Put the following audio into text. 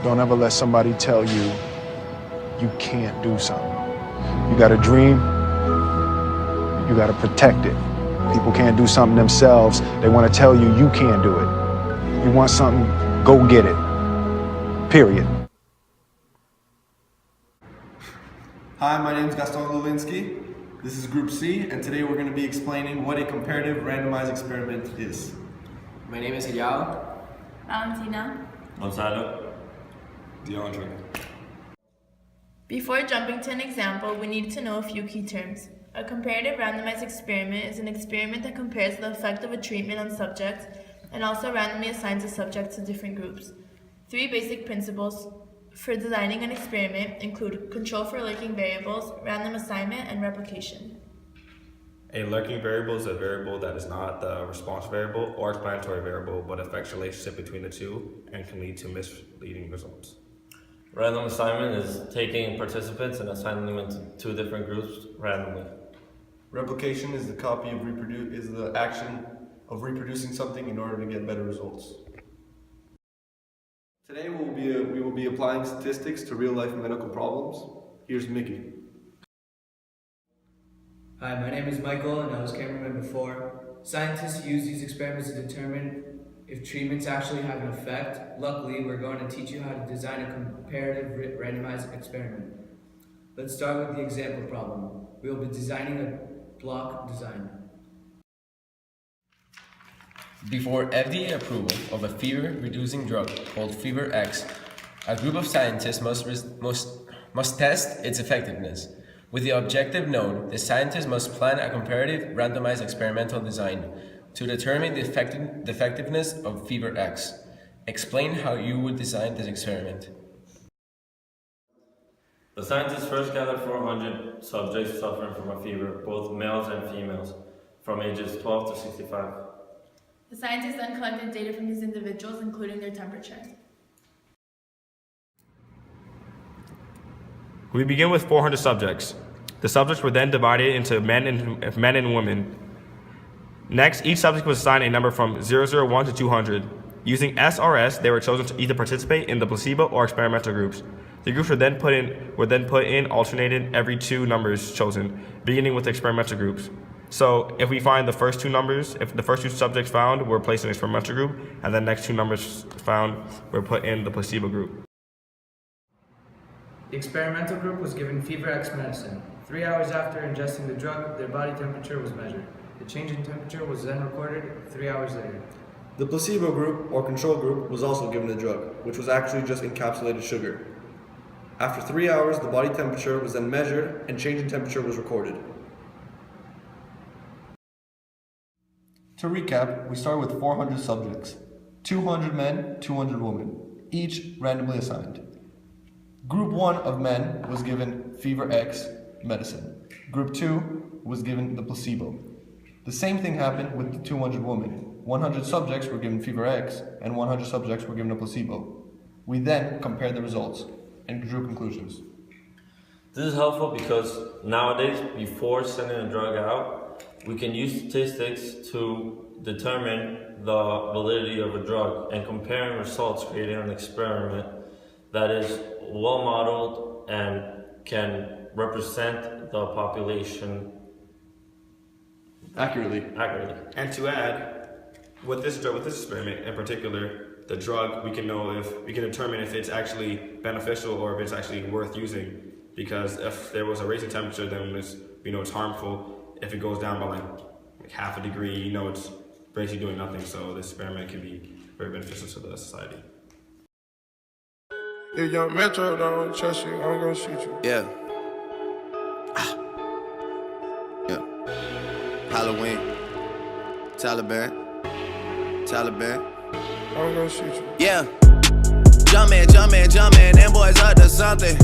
Don't ever let somebody tell you you can't do something. You got a dream, you got to protect it. People can't do something themselves. They want to tell you you can't do it. You want something, go get it. Period. Hi, my name is Gaston Lulinski. This is Group C, and today we're going to be explaining what a comparative randomized experiment is. My name is Hiyao. Valentina. Gonzalo. DeAndre. Before jumping to an example, we need to know a few key terms. A comparative randomized experiment is an experiment that compares the effect of a treatment on subjects and also randomly assigns a subject to different groups. Three basic principles for designing an experiment include control for lurking variables, random assignment, and replication. A lurking variable is a variable that is not the response variable or explanatory variable, but affects the relationship between the two and can lead to misleading results. Random assignment is taking participants and assigning them into two different groups randomly. Replication is the action of reproducing something in order to get better results. Today we will be applying statistics to real-life medical problems. Here's Mickey. Hi, my name is Michael and I was cameraman before. Scientists use these experiments to determine if treatments actually have an effect. Luckily, we're going to teach you how to design a comparative randomized experiment. Let's start with the example problem. We will be designing a block design. Before FDA approval of a fever-reducing drug called Fever X, a group of scientists must test its effectiveness. With the objective known, the scientists must plan a comparative randomized experimental design to determine the effectiveness of Fever X. Explain how you would design this experiment. The scientists first gathered 400 subjects suffering from a fever, both males and females, from ages 12 to 65. The scientists then collected data from these individuals, including their temperature. We begin with 400 subjects. The subjects were then divided into men and women. Next, each subject was assigned a number from 001 to 200. Using SRS, they were chosen to either participate in the placebo or experimental groups. The groups were then put in alternated every two numbers chosen, beginning with the experimental groups. So if we find the first two numbers, if the first two subjects found were placed in the experimental group, and the next two numbers found were put in the placebo group. The experimental group was given Fever X medicine. 3 hours after ingesting the drug, their body temperature was measured. The change in temperature was then recorded 3 hours later. The placebo group, or control group, was also given the drug, which was actually just encapsulated sugar. After 3 hours, the body temperature was then measured and change in temperature was recorded. To recap, we started with 400 subjects, 200 men, 200 women, each randomly assigned. Group 1 of men was given Fever X medicine. Group 2 was given the placebo. The same thing happened with the 200 women. 100 subjects were given Fever X and 100 subjects were given a placebo. We then compared the results and drew conclusions. This is helpful because nowadays, before sending a drug out, we can use statistics to determine the validity of a drug, and comparing results, creating an experiment that is well modeled and can represent the population Accurately. And to add, with this experiment in particular, the drug, we can determine if it's actually beneficial or if it's actually worth using. Because if there was a raising temperature, then it's harmful. If it goes down by like half a degree, it's basically doing nothing. So this experiment can be very beneficial to the society. If young Metro don't trust you, I'm gonna shoot you. Yeah. Yeah. Halloween. Taliban. I'm gonna shoot you. Yeah. Jumpin', them boys up to something.